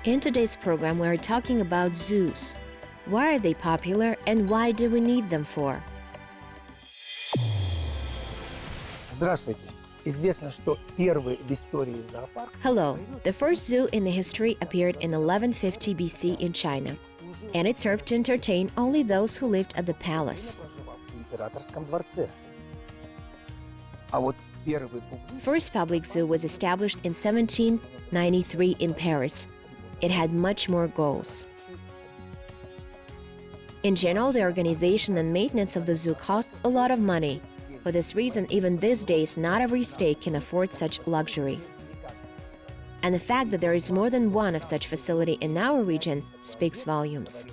In today's program, we're talking about zoos. Why are they popular and why do we need them for? Здравствуйте. Известно, что первый в истории зоопарк. Hello. The first zoo in the history appeared in 1150 BC in China, and it served to entertain only those who lived at the palace. В императорском дворце. А вот первый публичный. First public zoo was established in 1793 in Paris. It had much more goals. In general, the organization and maintenance of the zoo costs a lot of money. For this reason, even these days, not every state can afford such luxury. And the fact that there is more than one of such facility in our region speaks volumes.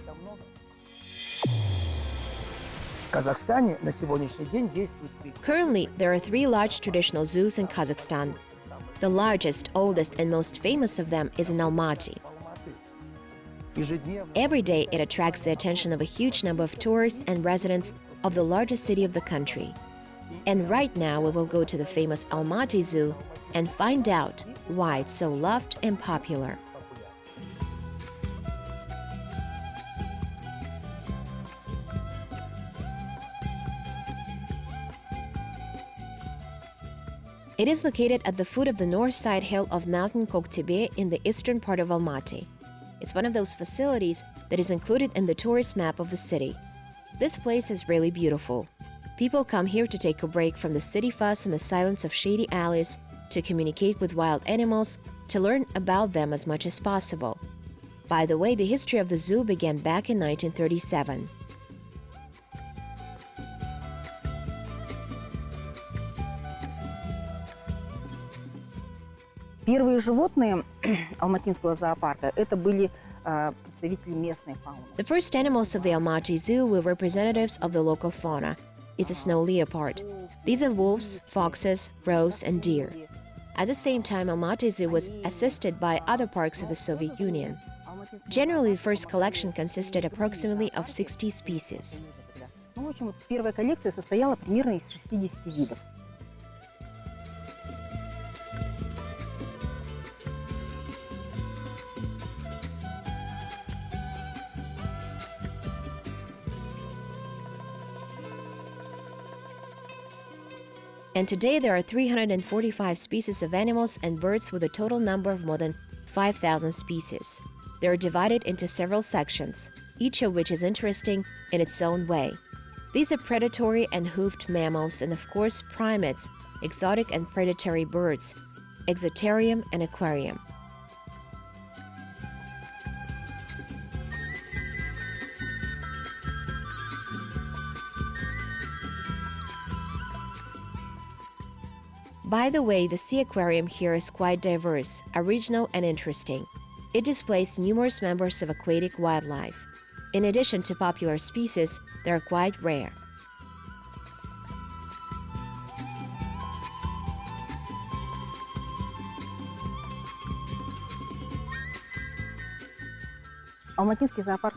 В Казахстане на сегодняшний день действует три. Currently, there are 3 large traditional zoos in Kazakhstan. The largest, oldest, and most famous of them is in Almaty. Ежедневно Every day, it attracts the attention of a huge number of tourists and residents of the largest city of the country. And right now, we will go to the famous Almaty Zoo and find out why it's so loved and popular. It is located at the foot of the north side hill of Mountain Koktebe in the eastern part of Almaty. It's one of those facilities that is included in the tourist map of the city. This place is really beautiful. People come here to take a break from the city fuss and the silence of shady alleys, to communicate with wild animals, to learn about them as much as possible. By the way, the history of the zoo began back in 1937. Первые животные Алматинского зоопарка это были представители местной фауны. The first animals of the Almaty Zoo were representatives of the local fauna. It's a snow leopard. These are wolves, foxes, roes, and deer. At the same time, Almaty Zoo was assisted by other parks of the Soviet Union. Generally, the first collection consisted approximately of 60 species. Ну, в общем, первая коллекция состояла примерно из 60 видов. And today there are 345 species of animals and birds with a total number of more than 5,000 species. They are divided into several sections, each of which is interesting in its own way. These are predatory and hoofed mammals and of course primates, exotic and predatory birds, exoterium and aquarium. By the way, the sea aquarium here is quite diverse, original and interesting. It displays numerous members of aquatic wildlife. In addition to popular species, they are quite rare. Алматинский зоопарк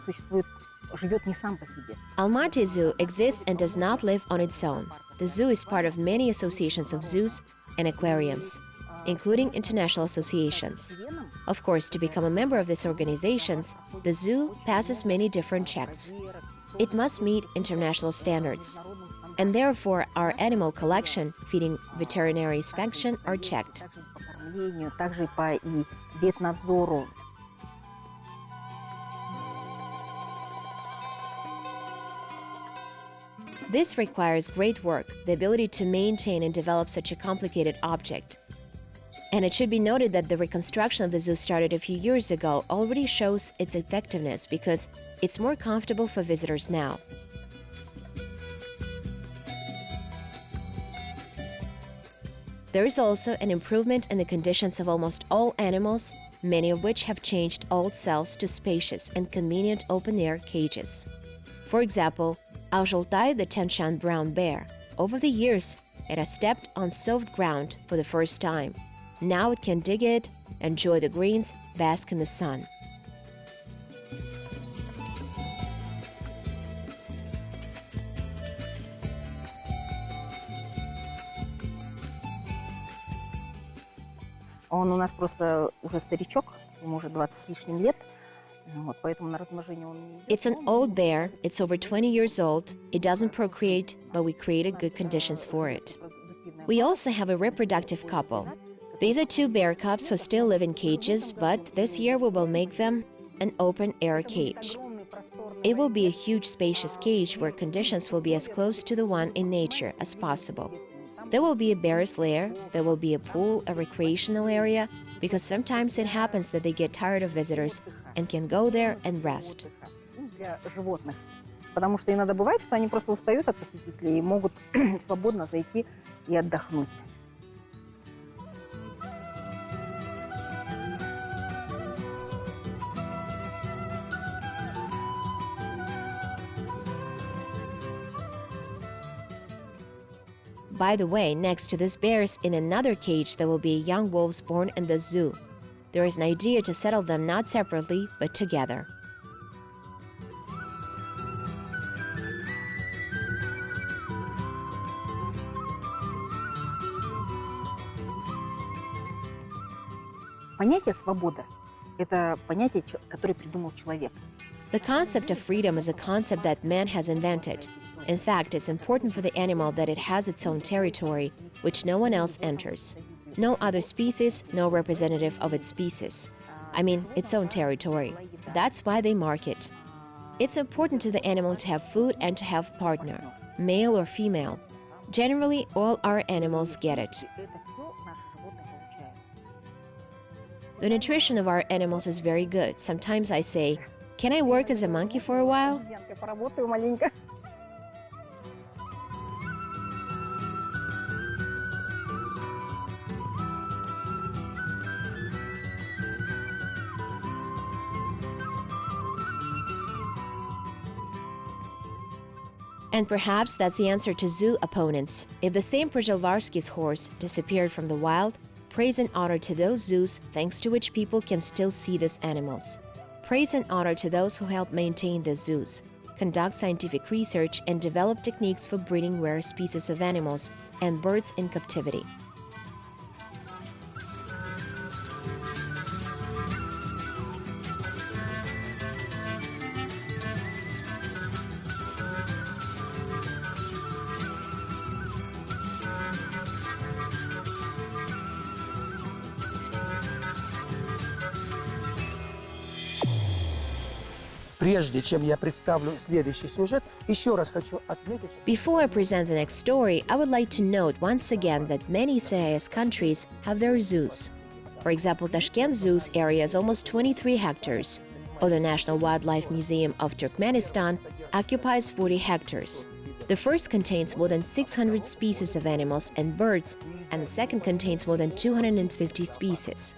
живет не сам по себе. Almaty Zoo exists and does not live on its own. The zoo is part of many associations of zoos and aquariums, including international associations. Of course, to become a member of these organizations, the zoo passes many different checks. It must meet international standards, and therefore our animal collection, feeding veterinary inspection, are checked. Также по и ветнадзору. This requires great work, the ability to maintain and develop such a complicated object. And it should be noted that the reconstruction of the zoo started a few years ago already shows its effectiveness because it's more comfortable for visitors now. There is also an improvement in the conditions of almost all animals, many of which have changed old cells to spacious and convenient open-air cages. For example, Joly, the Tanshan brown bear. Over the years, it has stepped on soft ground for the first time. Now it can dig it, enjoy the greens, bask in the sun. Он у нас просто уже старичок, ему уже 20 с лишним лет. Вот, поэтому на размножение он не идет. It's an old bear, it's over 20 years old, it doesn't procreate, but we created good conditions for it. We also have a reproductive couple. These are two bear cubs who still live in cages, but this year we will make them an open-air cage. It will be a huge spacious cage where conditions will be as close to the one in nature as possible. There will be a bear's lair, there will be a pool, a recreational area, because sometimes it happens that they get tired of visitors and can go there and rest. Для животных. Потому что иногда бывает, что они просто устают от посетителей и могут свободно зайти и отдохнуть. By the way, next to these bears, in another cage, there will be young wolves born in the zoo. There is an idea to settle them not separately, but together. Понятие «свобода» – это понятие, которое придумал человек. The concept of freedom is a concept that man has invented. In fact, it's important for the animal that it has its own territory, which no one else enters. No other species, no representative of its species. I mean, its own territory. That's why they mark it. It's important to the animal to have food and to have partner, male or female. Generally, all our animals get it. The nutrition of our animals is very good. Sometimes I say, can I work as a monkey for a while? Поработаю маленько. And perhaps that's the answer to zoo opponents. If the same Przylwarski's horse disappeared from the wild, praise and honor to those zoos thanks to which people can still see these animals. Praise and honor to those who help maintain the zoos, conduct scientific research, and develop techniques for breeding rare species of animals and birds in captivity. Прежде чем я представлю следующий сюжет, еще раз хочу отметить, что Before I present the next story, I would like to note once again that many CIS countries have their zoos. For example, Tashkent Zoo's area is almost 23 hectares, or the National Wildlife Museum of Turkmenistan occupies 40 hectares. The first contains more than 600 species of animals and birds, and the second contains more than 250 species.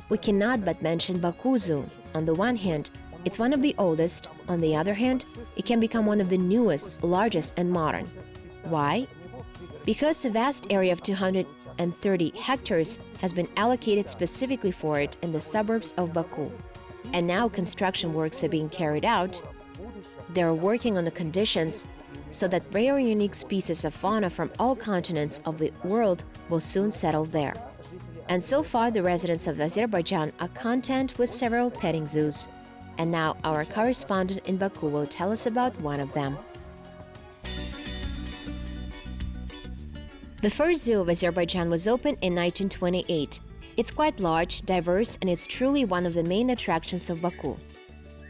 We cannot but mention Baku Zoo. On the one hand, it's one of the oldest. On the other hand, it can become one of the newest, largest, and modern. Why? Because a vast area of 230 hectares has been allocated specifically for it in the suburbs of Baku. And now construction works are being carried out. They are working on the conditions so that rare and unique species of fauna from all continents of the world will soon settle there. And so far, the residents of Azerbaijan are content with several petting zoos. And now our correspondent in Baku will tell us about one of them. The first zoo of Azerbaijan was opened in 1928. It's quite large, diverse, and it's truly one of the main attractions of Baku.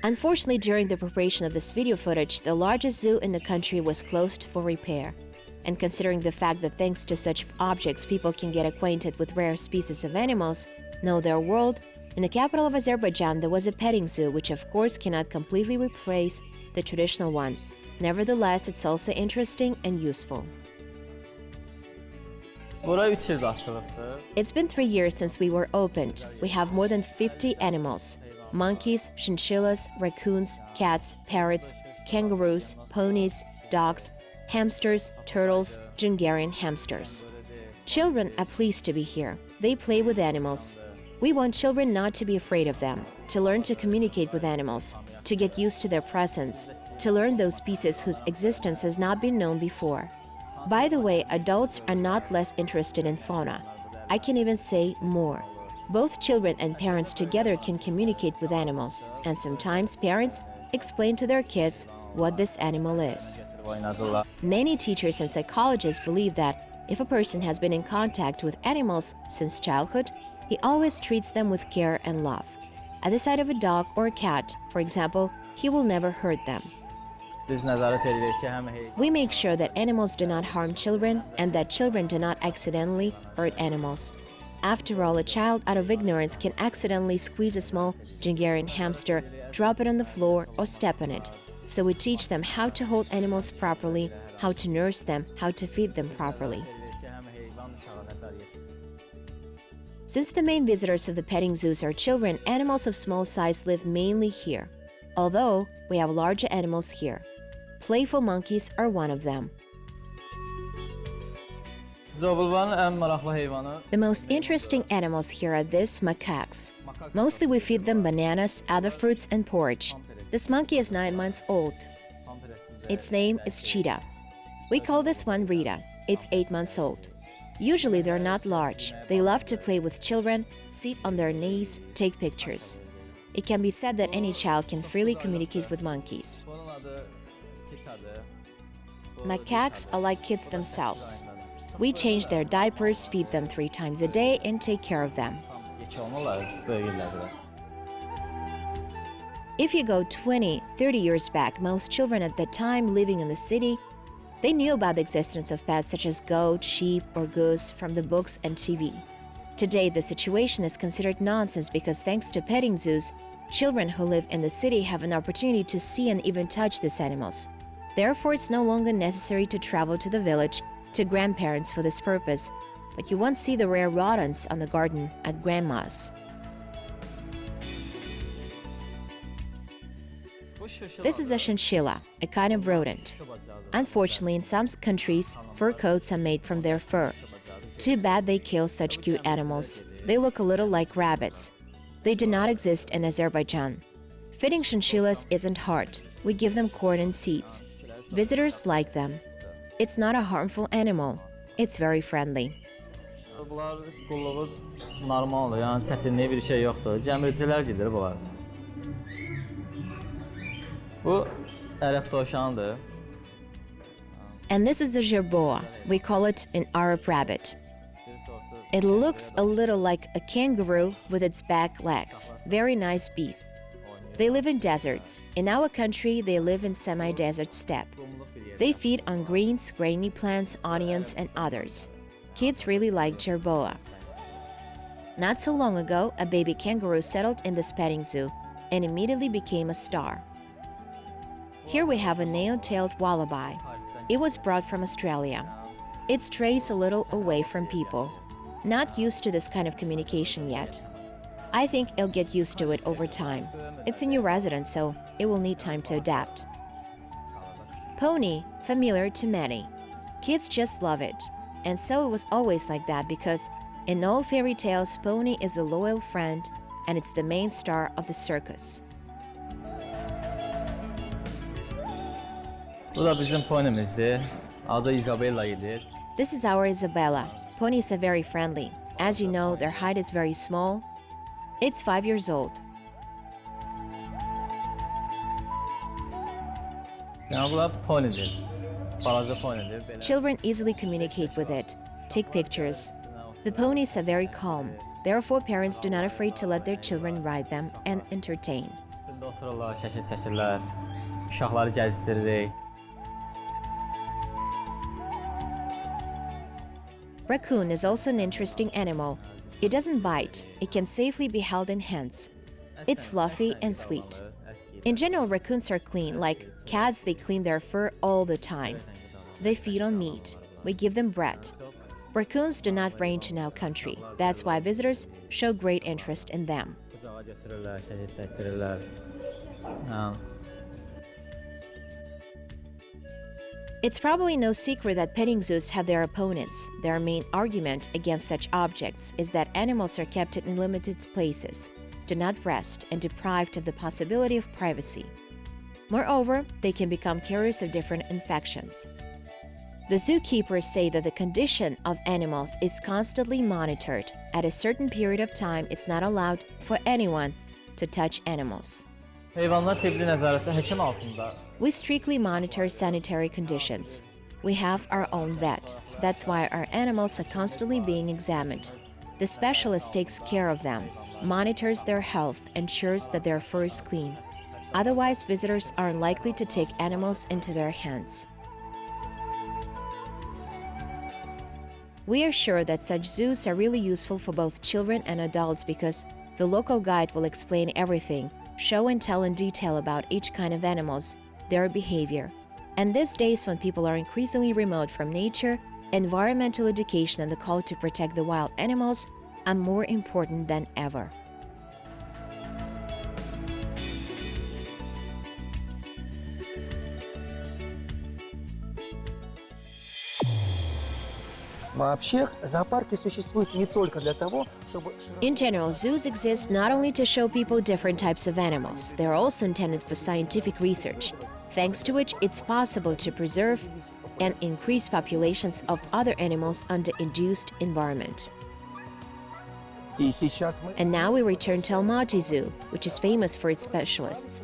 Unfortunately, during the preparation of this video footage, the largest zoo in the country was closed for repair. And considering the fact that thanks to such objects people can get acquainted with rare species of animals, know their world, in the capital of Azerbaijan there was a petting zoo, which of course cannot completely replace the traditional one. Nevertheless, it's also interesting and useful. It's been 3 years since we were opened. We have more than 50 animals: monkeys, chinchillas, raccoons, cats, parrots, kangaroos, ponies, dogs, hamsters, turtles, Hungarian hamsters. Children are pleased to be here. They play with animals. We want children not to be afraid of them, to learn to communicate with animals, to get used to their presence, to learn those species whose existence has not been known before. By the way, adults are not less interested in fauna. I can even say more. Both children and parents together can communicate with animals, and sometimes parents explain to their kids what this animal is. Many teachers and psychologists believe that if a person has been in contact with animals since childhood, he always treats them with care and love. At the sight of a dog or a cat, for example, he will never hurt them. We make sure that animals do not harm children and that children do not accidentally hurt animals. After all, a child out of ignorance can accidentally squeeze a small Hungarian hamster, drop it on the floor, or step on it. So we teach them how to hold animals properly, how to nurse them, how to feed them properly. Since the main visitors of the petting zoos are children, animals of small size live mainly here. Although we have larger animals here. Playful monkeys are one of them. The most interesting animals here are these macaques. Mostly we feed them bananas, other fruits, and porridge. This monkey is 9 months old. Its name is Cheetah. We call this one Rita. It's 8 months old. Usually they're not large. They love to play with children, sit on their knees, take pictures. It can be said that any child can freely communicate with monkeys. Macaques are like kids themselves. We change their diapers, feed them 3 times a day, and take care of them. If you go 20, 30 years back, most children at that time living in the city, they knew about the existence of pets such as goat, sheep, or goose from the books and TV. Today, the situation is considered nonsense because thanks to petting zoos, children who live in the city have an opportunity to see and even touch these animals. Therefore, it's no longer necessary to travel to the village to grandparents for this purpose, but you won't see the rare rodents on the garden at grandma's. This is a chinchilla, a kind of rodent. Unfortunately, in some countries, fur coats are made from their fur. Too bad they kill such cute animals. They look a little like rabbits. They do not exist in Azerbaijan. Feeding chinchillas isn't hard. We give them corn and seeds. Visitors like them. It's not a harmful animal. It's very friendly. And this is a jerboa. We call it an Arab rabbit. It looks a little like a kangaroo with its back legs. Very nice beast. They live in deserts. In our country, they live in semi-desert steppe. They feed on greens, grainy plants, onions, and others. Kids really like jerboa. Not so long ago, a baby kangaroo settled in this petting zoo and immediately became a star. Here we have a nail-tailed wallaby. It was brought from Australia. It strays a little away from people. Not used to this kind of communication yet. I think it'll get used to it over time. It's a new resident, so it will need time to adapt. Pony, familiar to many. Kids just love it. And so it was always like that because in all fairy tales, Pony is a loyal friend and it's the main star of the circus. This is our Isabella. Ponies are very friendly. As you know, their height is very small. It's 5 years old. Children easily communicate with it, take pictures. The ponies are very calm. Therefore, parents do not afraid to let their children ride them and entertain. Raccoon is also an interesting animal. It doesn't bite. It can safely be held in hands. It's fluffy and sweet. In general, raccoons are clean. Like cats, they clean their fur all the time. They feed on meat. We give them bread. Raccoons do not range in our country. That's why visitors show great interest in them. It's probably no secret that petting zoos have their opponents. Their main argument against such objects is that animals are kept in limited places, do not rest, and deprived of the possibility of privacy. Moreover, they can become carriers of different infections. The zookeepers say that the condition of animals is constantly monitored. At a certain period of time, it's not allowed for anyone to touch animals. Heyvanlar tibbi nəzarətdə həkim altında. We strictly monitor sanitary conditions. We have our own vet. That's why our animals are constantly being examined. The specialist takes care of them, monitors their health, ensures that their fur is clean. Otherwise, visitors are unlikely to take animals into their hands. We are sure that such zoos are really useful for both children and adults because the local guide will explain everything, show and tell in detail about each kind of animals, their behavior. And these days when people are increasingly remote from nature, environmental education and the call to protect the wild animals are more important than ever. Вообще, зоопарки существуют не только для того, чтобы... In general, zoos exist not only to show people different types of animals, they are also intended for scientific research, thanks to which it's possible to preserve and increase populations of other animals under induced environment. И сейчас мы... And now we return to Almaty Zoo, which is famous for its specialists.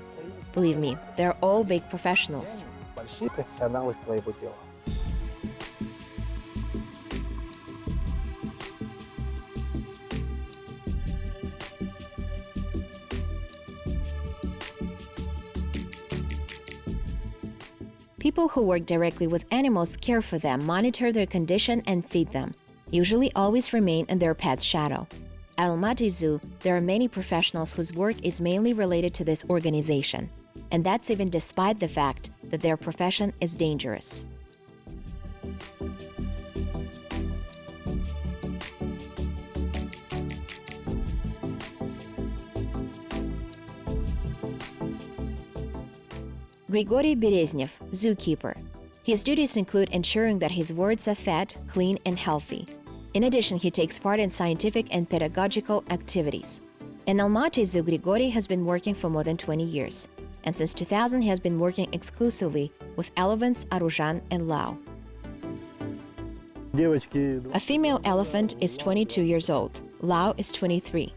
Believe me, they're all big professionals. Большие профессионалы своего дела. People who work directly with animals care for them, monitor their condition, and feed them. Usually always remain in their pet's shadow. At Almaty Zoo, there are many professionals whose work is mainly related to this organization. And that's even despite the fact that their profession is dangerous. Grigory Bereznev, zookeeper. His duties include ensuring that his wards are fed, clean, and healthy. In addition, he takes part in scientific and pedagogical activities. In Almaty Zoo, Grigory has been working for more than 20 years. And since 2000, he has been working exclusively with elephants, Aruzhan, and Lao. A female elephant is 22 years old. Lao is 23.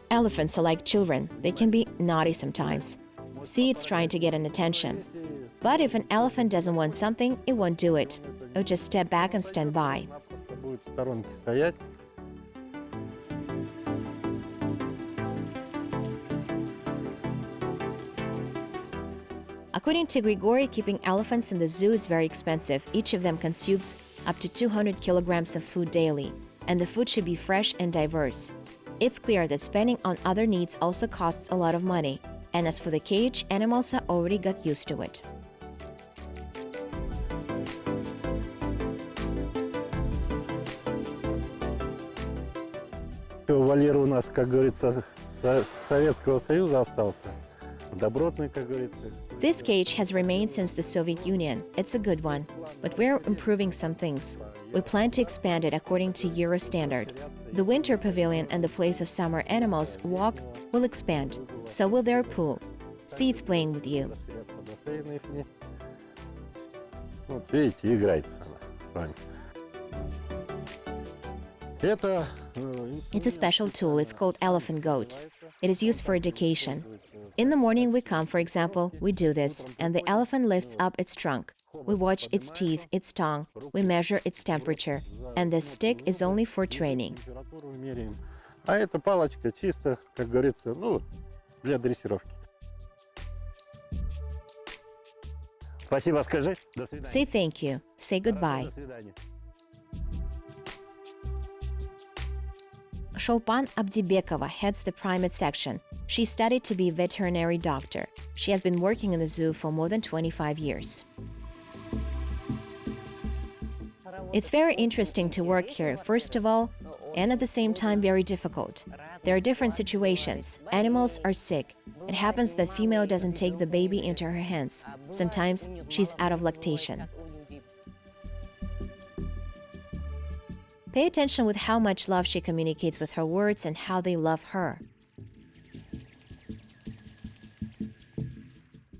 Elephants are like children. They can be naughty sometimes. See, it's trying to get an attention. But if an elephant doesn't want something, it won't do it. It'll just step back and stand by. According to Grigory, keeping elephants in the zoo is very expensive. Each of them consumes up to 200 kilograms of food daily, and the food should be fresh and diverse. It's clear that spending on other needs also costs a lot of money, and as for the cage, animals are already got used to it. Вольер у нас, как говорится, с Советского Союза остался. Добротный, как говорится. This cage has remained since the Soviet Union. It's a good one, but we're improving some things. We plan to expand it according to Euro standard. The winter pavilion and the place of summer animals walk will expand. So will their pool. See, it's playing with you. Вот видите, играется с вами. It's a special tool. It's called elephant goat. It is used for education. In the morning we come, for example, we do this, and the elephant lifts up its trunk. We watch its teeth, its tongue, we measure its temperature, and this stick is only for training. А эта палочка чисто, как говорится, ну, для дрессировки. Спасибо, скажи. До свидания. Say thank you. Say goodbye. До свидания. Sholpan Abdibekova heads the primate section. She studied to be a veterinary doctor. She has been working in the zoo for more than 25 years. It's very interesting to work here, first of all, and at the same time very difficult. There are different situations. Animals are sick. It happens that female doesn't take the baby into her hands. Sometimes she's out of lactation. Pay attention with how much love she communicates with her words and how they love her.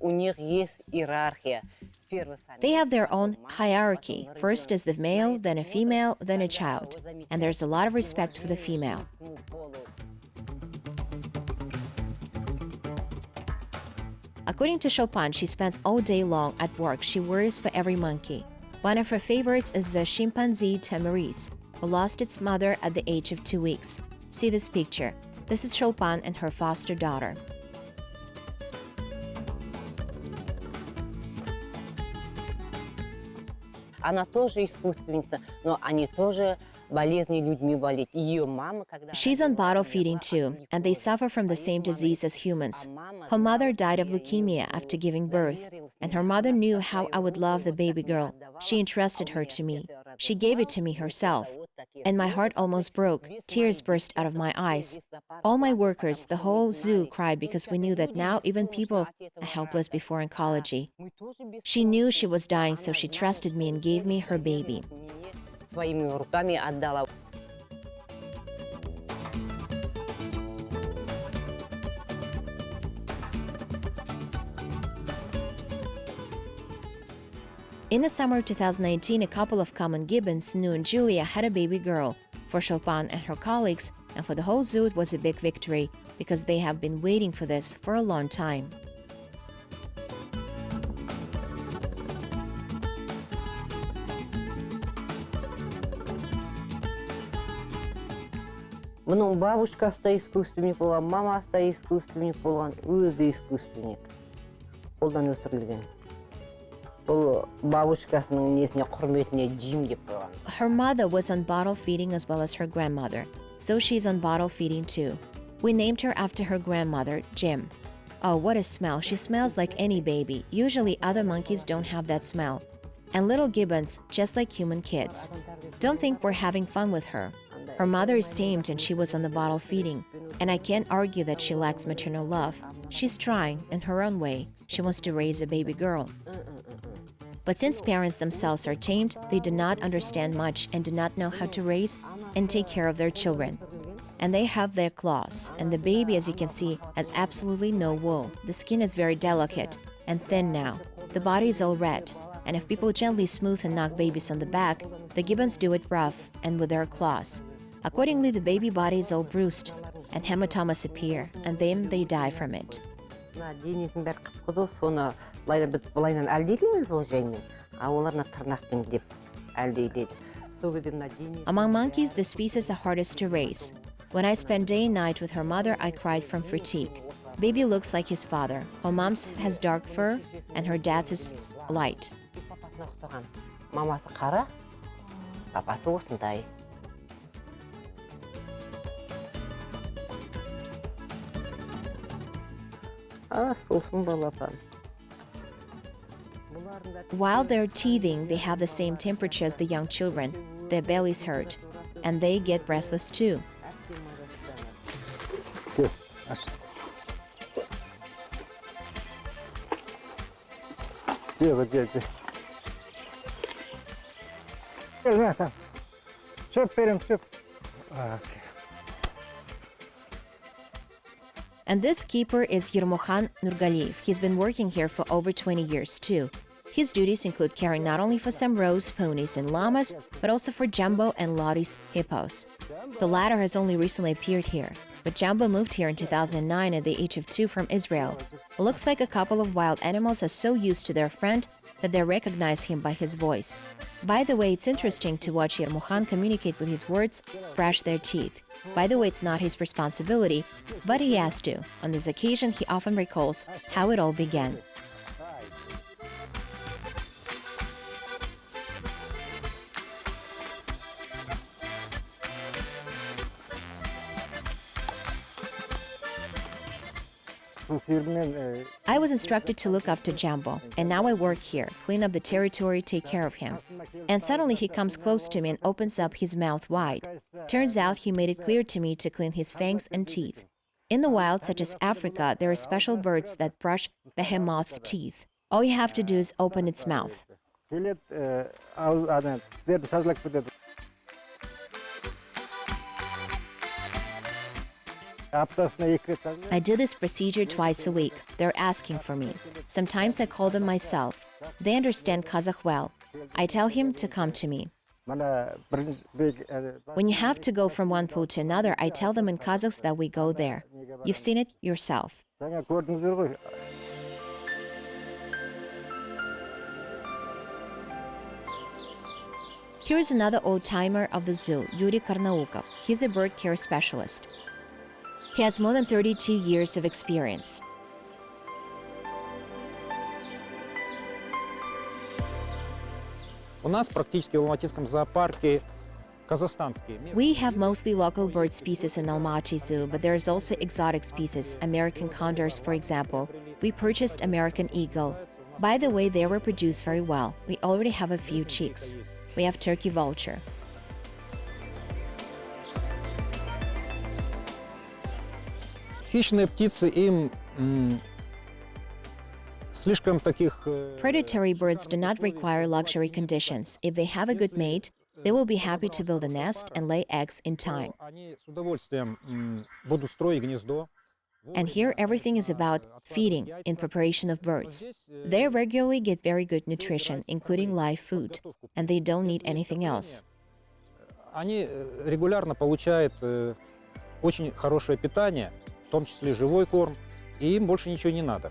у них есть иерархия. They have their own hierarchy. First is the male, then a female, then a child. And there's a lot of respect for the female. According to Chopin, she spends all day long at work. She worries for every monkey. One of her favorites is the chimpanzee Tamaris, who lost its mother at the age of 2 weeks. See this picture. This is Chopin and her foster daughter. Она тоже искусственница, но они тоже болезни людьми болеют. Ее мама, когда... She's on bottle feeding too, and they suffer from the same disease as humans. Her mother died of leukemia after giving birth, and her mother knew how I would love the baby girl. She entrusted her to me. She gave it to me herself, and my heart almost broke. Tears burst out of my eyes. All my workers, the whole zoo, cried because we knew that now even people are helpless before oncology. She knew she was dying, so she trusted me and gave me her baby. Своими руками отдала. In the summer of 2019, a couple of common gibbons, Nu and Julia, had a baby girl. For Chopin and her colleagues, and for the whole zoo, it was a big victory, because they have been waiting for this for a long time. Бұның бабушкасы да искусственник болған, мамасы да искусственник болған, өзі искусственник. Қолдан өсірілген. Бұл бабушкасының несіне, құрметіне Jim деп қойған. Her mother was on bottle feeding as well as her grandmother, so she's on bottle feeding too. We named her after her grandmother, Jim. Oh, what a smell. She smells like any baby. Usually other monkeys don't have that smell. And little gibbons, just like human kids. Don't think we're having fun with her. Her mother is tamed and she was on the bottle feeding. And I can't argue that she lacks maternal love. She's trying, in her own way. She wants to raise a baby girl. But since parents themselves are tamed, they do not understand much and do not know how to raise and take care of their children. And they have their claws. And the baby, as you can see, has absolutely no wool. The skin is very delicate and thin now. The body is all red. And if people gently smooth and knock babies on the back, the gibbons do it rough and with their claws. Accordingly, the baby body is all bruised, and hematomas appear, and then they die from it. Денесінің бәрі қып-қызыл, соны былайынан әлдейлейміз ол жаймен, а оларына тырнақпен деп әлдейлейді. Among monkeys, the species are hardest to raise. When I spent day and night with her mother, I cried from fatigue. Baby looks like his father. Her mom's has dark fur, and her dad's is light. Мамасы қара, папасы осындай. While they're teething, they have the same temperature as the young children. Their bellies hurt, and they get restless too. And this keeper is Yermokhan Nurgaliyev. He's been working here for over 20 years too. His duties include caring not only for some rows, ponies, and llamas, but also for Jumbo and Lottie's hippos. The latter has only recently appeared here, but Jumbo moved here in 2009 at the age of 2 from Israel. It looks like a couple of wild animals are so used to their friend that they recognize him by his voice. By the way, it's interesting to watch Yermokhan communicate with his words, brush their teeth. By the way, it's not his responsibility, but he has to. On this occasion, he often recalls how it all began. I was instructed to look after Jumbo, and now I work here, clean up the territory, take care of him. And suddenly he comes close to me and opens up his mouth wide. Turns out he made it clear to me to clean his fangs and teeth. In the wild, such as Africa, there are special birds that brush behemoth teeth. All you have to do is open its mouth. I do this procedure twice a week. They're asking for me. Sometimes I call them myself. They understand Kazakh well. I tell him to come to me. When you have to go from one pool to another, I tell them in Kazakhs that we go there. You've seen it yourself. Here's another old-timer of the zoo, Yuri Karnaukov. He's a bird care specialist. He has more than 32 years of experience. У нас практически в Алматинском зоопарке казахстанские. We have mostly local bird species in Almaty Zoo, but there's also exotic species, American condors, for example. We purchased American eagle. By the way, they reproduce very well. We already have a few chicks. We have turkey vulture. Хищные птицы им слишком таких... Predatory birds do not require luxury conditions. If they have a good mate, they will be happy to build a nest and lay eggs in time. Они с удовольствием будут строить гнездо. And here everything is about feeding in preparation of birds. They regularly get very good nutrition, including live food, and they don't need anything else. Они регулярно получают очень хорошее питание, в том числе живой корм, и им больше ничего не надо.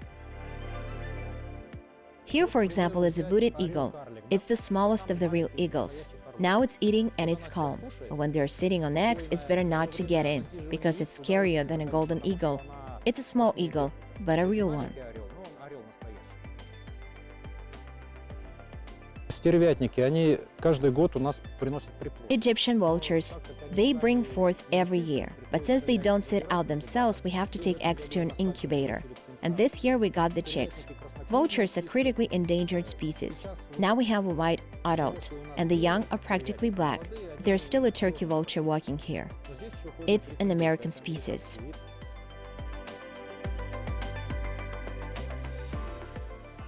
Here, for example, is a booted eagle. It's the smallest of the real eagles. Now it's eating and it's calm. But when they're sitting on eggs, it's better not to get in, because it's scarier than a golden eagle. It's a small eagle, but a real one. Стервятники, они каждый год у нас приносят приплод. Egyptian vultures, they bring forth every year. But since they don't sit out themselves, we have to take eggs to an incubator. And this year we got the chicks. Vultures are critically endangered species. Now we have a white adult, and the young are practically black. But there's still a turkey vulture walking here. It's an American species.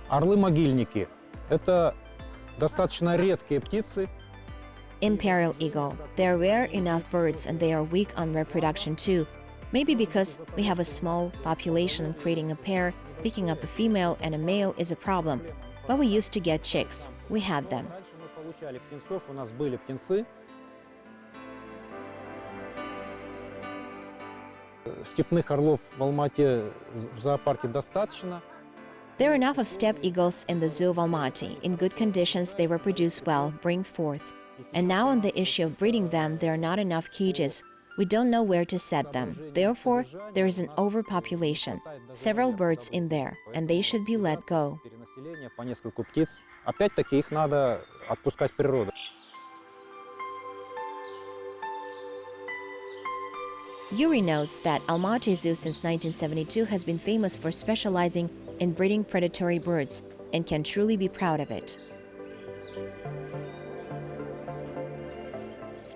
Орлы-могильники – это достаточно редкие птицы. Imperial eagle. They're rare enough birds and they are weak on reproduction too. Maybe because we have a small population and creating a pair, picking up a female and a male is a problem. But we used to get chicks. We had them. Раньше мы получали птенцов, у нас были птенцы. Степных орлов в Алмате в зоопарке достаточно. There are enough of steppe eagles in the zoo of Almaty. In good conditions, they reproduce well, bring forth. And now on the issue of breeding them, there are not enough cages. We don't know where to set them. Therefore, there is an overpopulation. Several birds in there, and they should be let go. Перенаселение по нескольку птиц. Опять-таки их надо отпускать в природу. Yuri notes that Almaty Zoo since 1972 has been famous for specializing in breeding predatory birds and can truly be proud of it.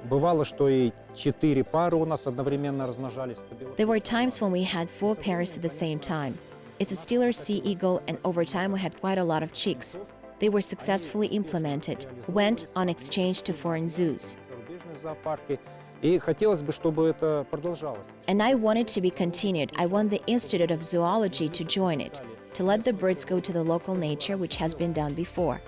Бывало, что и 4 пары у нас одновременно размножались. There were times when we had 4 pairs at the same time. It's a Steeler sea eagle, and over time we had quite a lot of chicks. They were successfully implemented, went on exchange to foreign zoos. Зарубежные зоопарки. И хотелось бы, чтобы это продолжалось. And I want it to be continued. I want the Institute of Zoology to join it, to let the birds go to the local nature, which has been done before.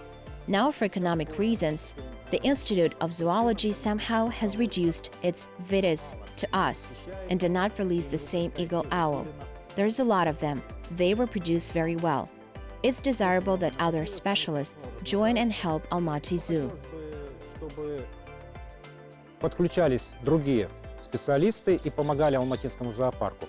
Now, for economic reasons, the Institute of Zoology somehow has reduced its vitis to us and did not release the same eagle owl. There's a lot of them. They reproduce very well. It's desirable that other specialists join and help Almaty Zoo. Чтобы подключались другие специалисты и помогали Алматинскому зоопарку.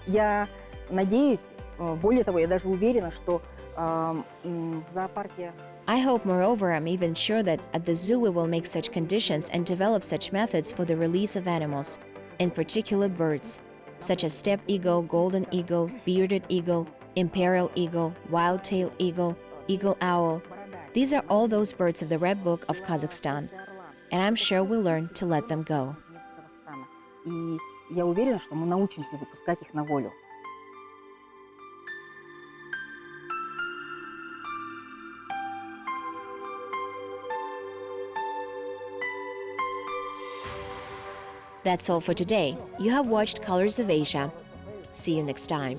Я надеюсь, более того, я даже уверена, что в зоопарке... I hope, moreover, I'm even sure that at the zoo we will make such conditions and develop such methods for the release of animals, in particular birds, such as steppe eagle, golden eagle, bearded eagle, imperial eagle, wild-tailed eagle, eagle owl. These are all those birds of the Red Book of Kazakhstan, and I'm sure we'll learn to let them go. И я уверена, что мы научимся выпускать их на волю. That's all for today. You have watched Colors of Asia. See you next time.